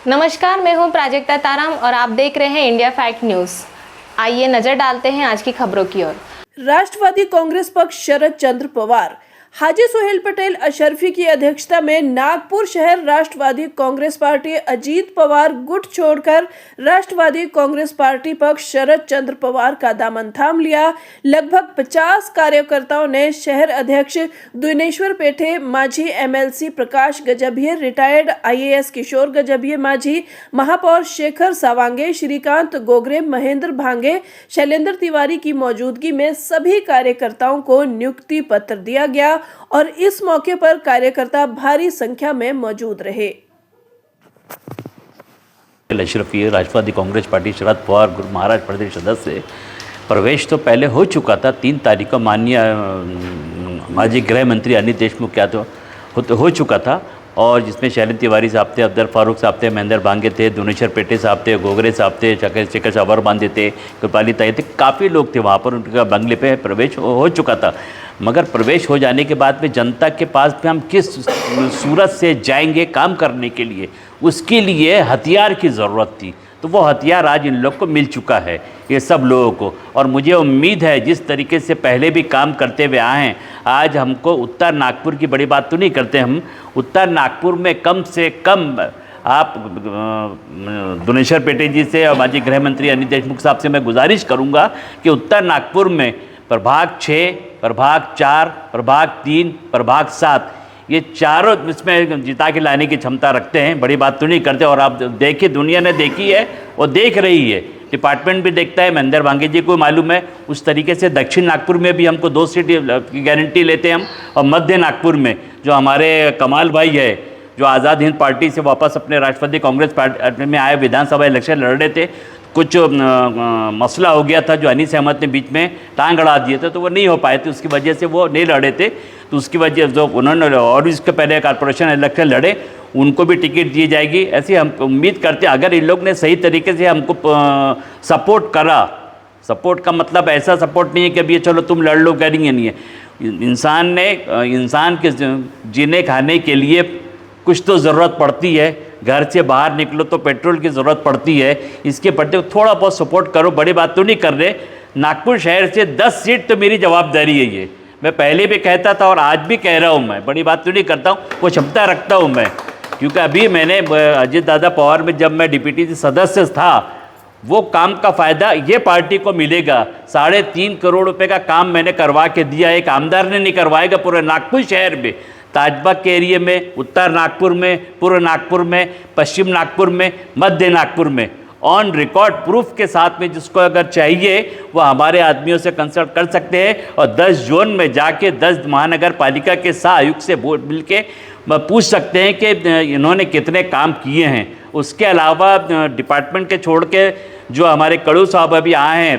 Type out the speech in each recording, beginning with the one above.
नमस्कार, मैं हूं प्राजक्ता ताराम और आप देख रहे हैं इंडिया फैक्ट न्यूज। आइए नजर डालते हैं आज की खबरों की ओर। राष्ट्रवादी कांग्रेस पक्ष शरद चंद्र पवार, हाजी सुहेल पटेल अशरफी की अध्यक्षता में नागपुर शहर राष्ट्रवादी कांग्रेस पार्टी अजीत पवार गुट छोड़कर राष्ट्रवादी कांग्रेस पार्टी पक्ष शरद चंद्र पवार का दामन थाम लिया। लगभग 50 कार्यकर्ताओं ने शहर अध्यक्ष दुनेश्वर पेठे, माझी MLC Prakash Gajbhiye, retired IAS किशोर गजभिये माझी, महापौर शेखर सावांगे, श्रीकांत गोगरे, महेंद्र भांगे, शैलेंद्र तिवारी की मौजूदगी में सभी कार्यकर्ताओं को नियुक्ति पत्र दिया गया और इस मौके पर कार्यकर्ता भारी संख्या में मौजूद रहे। अशरफी राष्ट्रवादी कांग्रेस पार्टी शरद पवार महाराष्ट्र प्रदेश सदस्य प्रवेश तो पहले हो चुका था। 3 तारीख को माननीय माजी गृह मंत्री अनिल देशमुख क्या तो हो चुका था, और जिसमें शैलेंद्र तिवारी साहब थे, अब्दुल फारूक साहब थे, महेंद्र भांगे थे, दुनेश्वर पेटे साहब थे, गोगरे साहब थे, शेखर सावर बांधे थे, कृपाली ताई थे, काफ़ी लोग थे वहाँ पर। उनका बंगले पे प्रवेश हो चुका था। मगर प्रवेश हो जाने के बाद में जनता के पास में हम किस सूरत से जाएंगे काम करने के लिए, उसके लिए हथियार की ज़रूरत थी। तो वो हथियार आज इन लोग को मिल चुका है, ये सब लोगों को। और मुझे उम्मीद है जिस तरीके से पहले भी काम करते हुए आए हैं, आज हमको उत्तर नागपुर की बड़ी बात तो नहीं करते हम, उत्तर नागपुर में कम से कम आप दुनेश्वर पेटे जी से और माजी गृह मंत्री अनिल देशमुख साहब से मैं गुजारिश करूंगा कि उत्तर नागपुर में प्रभाग 6, प्रभाग 4, प्रभाग 3, प्रभाग 7 ये चारों इसमें जिता के लाने की क्षमता रखते हैं। बड़ी बात तो नहीं करते। और आप देखिए, दुनिया ने देखी है और देख रही है, डिपार्टमेंट भी देखता है, महेंद्र भांगे जी को मालूम है। उस तरीके से दक्षिण नागपुर में भी हमको 2 सीट की गारंटी लेते हैं हम। और मध्य नागपुर में जो हमारे कमाल भाई है, जो आज़ाद हिंद पार्टी से वापस अपने राष्ट्रवादी कांग्रेस पार्टी में आए, विधानसभा इलेक्शन लड़ रहे थे, कुछ मसला हो गया था जो अनीस अहमद ने बीच में टांग अड़ा दिए थे, तो वो नहीं हो पाए थे, उसकी वजह से वो नहीं लड़े थे। तो उसकी वजह जो उन्होंने और इसके पहले कॉर्पोरेशन इलेक्शन लड़े, उनको भी टिकट दी जाएगी, ऐसी हम उम्मीद करते हैं। अगर इन लोग ने सही तरीके से हमको सपोर्ट करा, सपोर्ट का मतलब ऐसा सपोर्ट नहीं है कि अभी चलो तुम लड़ लो, करेंगे नहीं है। इंसान के जीने खाने के लिए कुछ तो ज़रूरत पड़ती है, घर से बाहर निकलो तो पेट्रोल की ज़रूरत पड़ती है, इसके प्रति थोड़ा बहुत सपोर्ट करो। बड़ी बात तो नहीं कर रहे। नागपुर शहर से 10 सीट तो मेरी जवाबदारी है, ये मैं पहले भी कहता था और आज भी कह रहा हूँ। मैं बड़ी बात तो नहीं करता हूँ, वो क्षमता रखता हूँ मैं, क्योंकि अभी मैंने अजीत दादा पवार में जब मैं डिप्टी सदस्य था, वो काम का फ़ायदा ये पार्टी को मिलेगा। 3.5 करोड़ रुपए का काम मैंने करवा के दिया, एक आमदार ने नहीं करवाएगा पूरे नागपुर शहर में, ताजबाग के एरिए में, उत्तर नागपुर में, पूर्व नागपुर में, पश्चिम नागपुर में, मध्य नागपुर में, ऑन रिकॉर्ड प्रूफ के साथ में। जिसको अगर चाहिए वो हमारे आदमियों से कंसल्ट कर सकते हैं और 10 जोन में जाके 10 महानगर पालिका के सहायुक्त से मिल के पूछ सकते हैं कि इन्होंने कितने काम किए हैं। उसके अलावा डिपार्टमेंट के छोड़ के जो हमारे कड़ू साहब अभी आए हैं,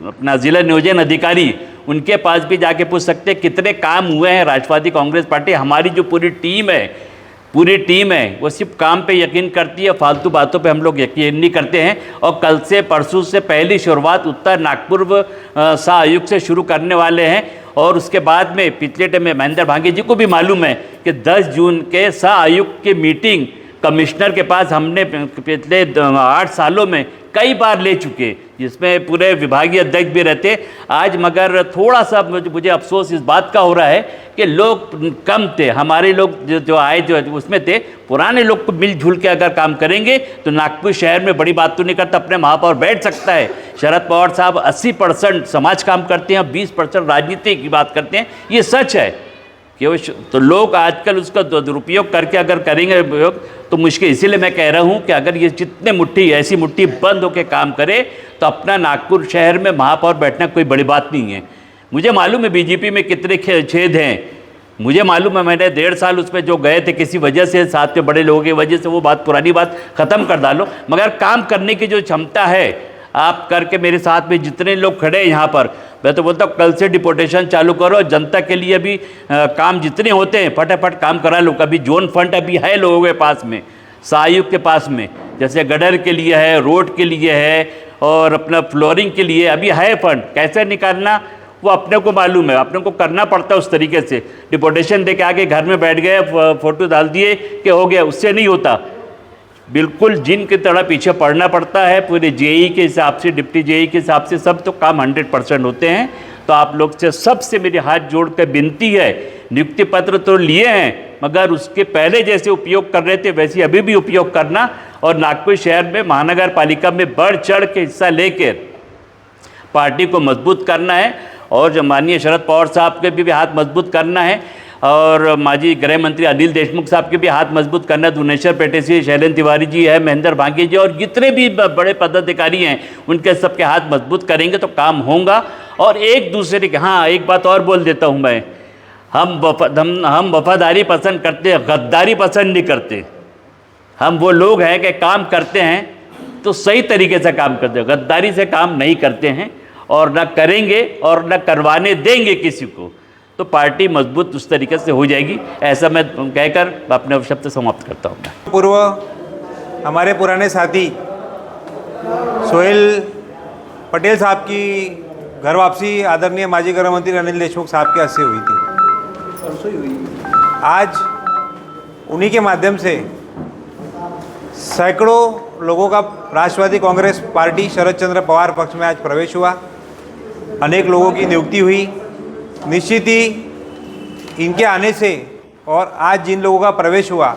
अपना ज़िला नियोजन अधिकारी, उनके पास भी जाके पूछ सकते हैं कितने काम हुए हैं राष्ट्रवादी कांग्रेस पार्टी। हमारी जो पूरी टीम है वो सिर्फ काम पे यकीन करती है, फालतू बातों पे हम लोग यकीन नहीं करते हैं। और कल से परसों से पहली शुरुआत उत्तर नागपुर सहायुक्त से शुरू करने वाले हैं। और उसके बाद में पिछले टाइम में महेंद्र भांगे जी को भी मालूम है कि 10 जून के सहायुक्त की मीटिंग कमिश्नर के पास हमने पिछले 8 सालों में कई बार ले चुके, जिसमें पूरे विभागीय अध्यक्ष भी रहते। आज मगर थोड़ा सा मुझे अफसोस इस बात का हो रहा है कि लोग कम थे, हमारे लोग जो आए जो उसमें थे, पुराने लोग को मिलजुल के अगर काम करेंगे तो नागपुर शहर में बड़ी बात तो नहीं करता, अपने महापौर बैठ सकता है। शरद पवार साहब 80% समाज काम करते हैं, 20% राजनीति की बात करते हैं, ये सच है कि तो लोग आजकल उसका दुरुपयोग करके अगर करेंगे उपयोग तो मुश्किल। इसीलिए मैं कह रहा हूँ कि अगर ये जितने मुट्ठी ऐसी मुट्ठी बंद होकर काम करे तो अपना नागपुर शहर में महापौर बैठना कोई बड़ी बात नहीं है। मुझे मालूम है बीजेपी में कितने छेद हैं, मुझे मालूम है। मैंने 1.5 साल उसमें जो गए थे किसी वजह से, साथ में बड़े लोगों की वजह से, वो बात पुरानी बात ख़त्म कर डालो। मगर काम करने की जो क्षमता है आप करके, मेरे साथ में जितने लोग खड़े हैं यहाँ पर, मैं तो बोलता हूँ कल से डिपोटेशन चालू करो। जनता के लिए भी काम जितने होते हैं फटाफट काम करा लो। कभी जोन फंड अभी है लोगों के पास में, सहायुक्त के पास में, जैसे गडर के लिए है, रोड के लिए है और अपना फ्लोरिंग के लिए अभी है फंड। कैसे निकालना वो अपने को मालूम है, अपने को करना पड़ता है उस तरीके से। डिपोटेशन दे के आके घर में बैठ गए, फ़ोटो डाल दिए कि हो गया, उससे नहीं होता। बिल्कुल जिन की तरह पीछे पड़ना पड़ता है। पूरे जेई के हिसाब से, डिप्टी जेई के हिसाब से सब तो काम 100% होते हैं। तो आप लोग से सबसे मेरी हाथ जोड़ कर विनती है, नियुक्ति पत्र तो लिए हैं मगर उसके पहले जैसे उपयोग कर रहे थे वैसे अभी भी उपयोग करना, और नागपुर शहर में महानगर पालिका में बढ़ चढ़ के हिस्सा लेकर पार्टी को मजबूत करना है। और जो माननीय शरद पवार साहब के भी हाथ मजबूत करना है, और माजी गृह मंत्री अनिल देशमुख साहब के भी हाथ मजबूत करना है। दुनेश्वर पेटे से शैलेंद्र तिवारी जी है, महेंद्र भांगे जी और जितने भी बड़े पदाधिकारी हैं उनके सबके हाथ मजबूत करेंगे तो काम होगा। और एक दूसरे के, हाँ एक बात और बोल देता हूँ मैं, हम वफादारी पसंद करते हैं, गद्दारी पसंद नहीं करते। हम वो लोग हैं कि काम करते हैं तो सही तरीके से काम करते हैं, गद्दारी से काम नहीं करते हैं और न करेंगे और न करवाने देंगे किसी को। तो पार्टी मजबूत उस तरीके से हो जाएगी, ऐसा मैं कहकर अपने शब्द समाप्त करता हूँ। पूर्व हमारे पुराने साथी सोहेल पटेल साहब की घर वापसी आदरणीय माजी गृह मंत्री अनिल देशमुख साहब के हस्ते हुई थी। आज उन्हीं के माध्यम से सैकड़ों लोगों का राष्ट्रवादी कांग्रेस पार्टी शरद चंद्र पवार पक्ष में आज प्रवेश हुआ। अनेक लोगों की नियुक्ति हुई। निश्चित ही इनके आने से और आज जिन लोगों का प्रवेश हुआ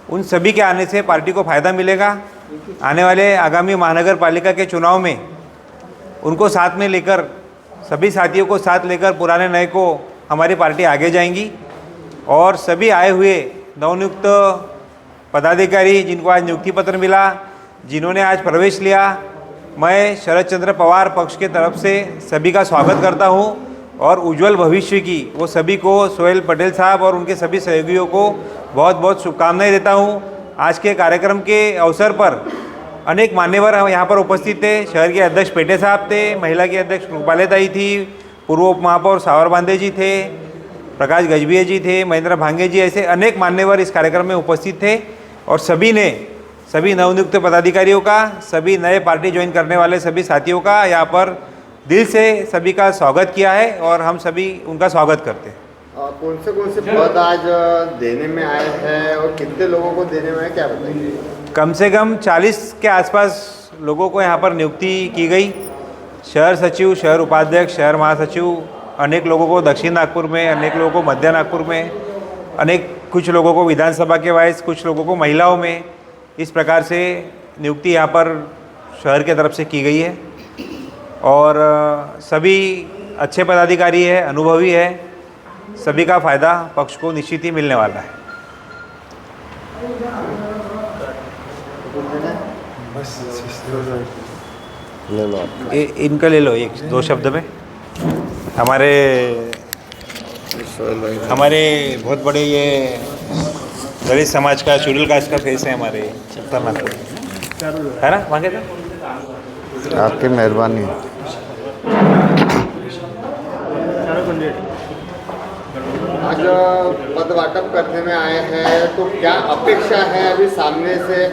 उन सभी के आने से पार्टी को फ़ायदा मिलेगा। आने वाले आगामी महानगर पालिका के चुनाव में उनको साथ में लेकर, सभी साथियों को साथ लेकर पुराने नए को हमारी पार्टी आगे जाएंगी। और सभी आए हुए नवनियुक्त पदाधिकारी जिनको आज नियुक्ति पत्र मिला, जिन्होंने आज प्रवेश लिया, मैं शरद चंद्र पवार पक्ष के तरफ से सभी का स्वागत करता हूं और उज्जवल भविष्य की वो सभी को, सोहेल पटेल साहब और उनके सभी सहयोगियों को बहुत बहुत शुभकामनाएं देता हूं। आज के कार्यक्रम के अवसर पर अनेक मान्यवर यहाँ पर उपस्थित थे। शहर के अध्यक्ष पेटे साहब थे, महिला की अध्यक्ष रूपालेताई थी, पूर्व उप महापौर सावर बांदे जी थे, प्रकाश गजभिये जी थे, महेंद्र भांगे जी, ऐसे अनेक मान्यवर इस कार्यक्रम में उपस्थित थे। और सभी ने सभी नवनियुक्त पदाधिकारियों का, सभी नए पार्टी ज्वाइन करने वाले सभी साथियों का यहाँ पर दिल से सभी का स्वागत किया है और हम सभी उनका स्वागत करते हैं। कौन से पद आज देने में आए हैं और कितने लोगों को देने में आए, क्या बताएंगे? कम से कम 40 के आसपास लोगों को यहाँ पर नियुक्ति की गई। शहर सचिव, शहर उपाध्यक्ष, शहर महासचिव, अनेक लोगों को दक्षिण नागपुर में, अनेक लोगों को मध्य नागपुर में, कुछ लोगों को विधानसभा के वाइस, कुछ लोगों को महिलाओं में, इस प्रकार से नियुक्ति यहाँ पर शहर के तरफ से की गई है। और सभी अच्छे पदाधिकारी है, अनुभवी है, सभी का फ़ायदा पक्ष को निश्चित ही मिलने वाला है। इनका ले लो, एक दो शब्द में। हमारे बहुत बड़े ये दलित समाज का, शेड्यूल कास्ट का फेस है हमारे उत्तर नागपुर, है ना? मांगे था आपकी मेहरबानी। आज पद वाटप करने में आए हैं तो क्या अपेक्षा है? अभी सामने से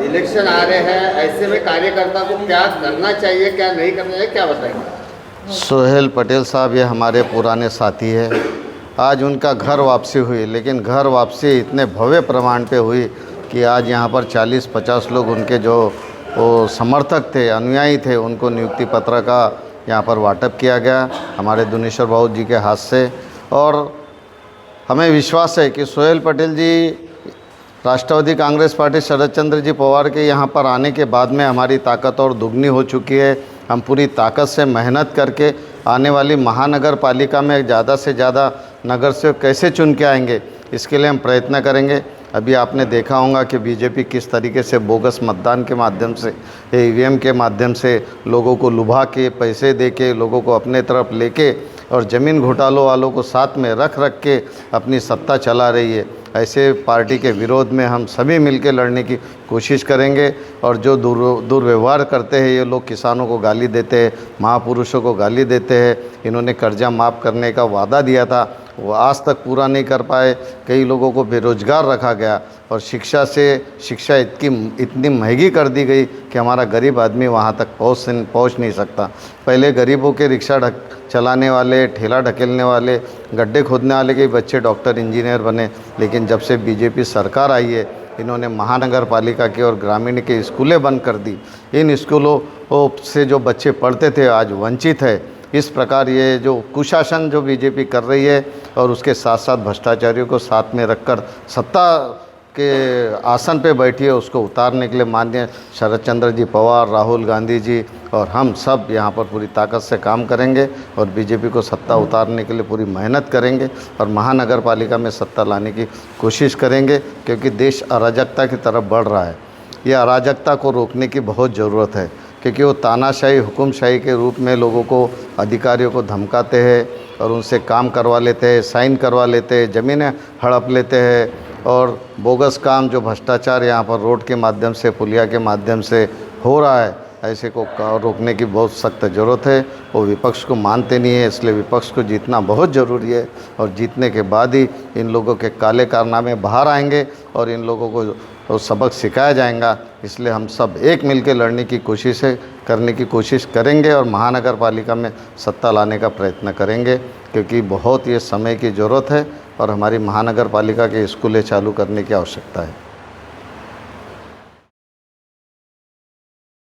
इलेक्शन आ रहे हैं, ऐसे में कार्यकर्ता को क्या करना चाहिए, क्या नहीं करना चाहिए, क्या बताएंगे? सोहेल पटेल साहब ये हमारे पुराने साथी है। आज उनका घर वापसी हुई, लेकिन घर वापसी इतने भव्य प्रमाण पे हुई कि आज यहाँ पर 40-50 लोग उनके जो वो समर्थक थे, अनुयायी थे, उनको नियुक्ति पत्र का यहाँ पर वाटप किया गया हमारे दुनेश्वर बाबू जी के हाथ से। और हमें विश्वास है कि सोहेल पटेल जी राष्ट्रवादी कांग्रेस पार्टी शरद चंद्र जी पवार के यहाँ पर आने के बाद में हमारी ताकत और दुगनी हो चुकी है। हम पूरी ताकत से मेहनत करके आने वाली महानगर पालिका में ज़्यादा से ज़्यादा नगर सेवक कैसे चुन के आएंगे, इसके लिए हम प्रयत्न करेंगे। अभी आपने देखा होगा कि बीजेपी किस तरीके से बोगस मतदान के माध्यम से, ईवीएम के माध्यम से लोगों को लुभा के, पैसे दे के, लोगों को अपने तरफ लेके और ज़मीन घोटालों वालों को साथ में रख के अपनी सत्ता चला रही है। ऐसे पार्टी के विरोध में हम सभी मिलकर लड़ने की कोशिश करेंगे। और जो दुर्व्यवहार करते हैं ये लोग, किसानों को गाली देते हैं, महापुरुषों को गाली देते हैं, इन्होंने कर्जा माफ़ करने का वादा दिया था, वो आज तक पूरा नहीं कर पाए। कई लोगों को बेरोजगार रखा गया और शिक्षा इतनी महंगी कर दी गई कि हमारा गरीब आदमी वहाँ तक पहुँच नहीं सकता। पहले गरीबों के रिक्शा चलाने वाले, ठेला ढकेलने वाले, गड्ढे खोदने वाले के बच्चे डॉक्टर इंजीनियर बने, लेकिन जब से बीजेपी सरकार आई है इन्होंने महानगर पालिका की और ग्रामीण के स्कूलें बंद कर दी। इन स्कूलों से जो बच्चे पढ़ते थे आज वंचित है। इस प्रकार ये जो कुशासन जो बीजेपी कर रही है और उसके साथ साथ भ्रष्टाचारियों को साथ में रखकर सत्ता के आसन पे बैठी है, उसको उतारने के लिए माननीय शरद चंद्र जी पवार, राहुल गांधी जी और हम सब यहाँ पर पूरी ताकत से काम करेंगे और बीजेपी को सत्ता उतारने के लिए पूरी मेहनत करेंगे और महानगर पालिका में सत्ता लाने की कोशिश करेंगे, क्योंकि देश अराजकता की तरफ बढ़ रहा है। ये अराजकता को रोकने की बहुत ज़रूरत है, क्योंकि वो तानाशाही, हुकुमशाही के रूप में लोगों को, अधिकारियों को धमकाते हैं और उनसे काम करवा लेते हैं, साइन करवा लेते हैं, ज़मीनें हड़प लेते हैं और बोगस काम जो भ्रष्टाचार यहाँ पर रोड के माध्यम से, पुलिया के माध्यम से हो रहा है, ऐसे को रोकने की बहुत सख्त ज़रूरत है। वो विपक्ष को मानते नहीं है, इसलिए विपक्ष को जीतना बहुत ज़रूरी है और जीतने के बाद ही इन लोगों के काले कारनामे बाहर आएंगे और इन लोगों को सबक सिखाया जाएगा। इसलिए हम सब एक मिलकर लड़ने की कोशिश करने की कोशिश करेंगे और महानगर पालिका में सत्ता लाने का प्रयत्न करेंगे, क्योंकि बहुत ये समय की ज़रूरत है और हमारी महानगर पालिका के स्कूलें चालू करने की आवश्यकता है।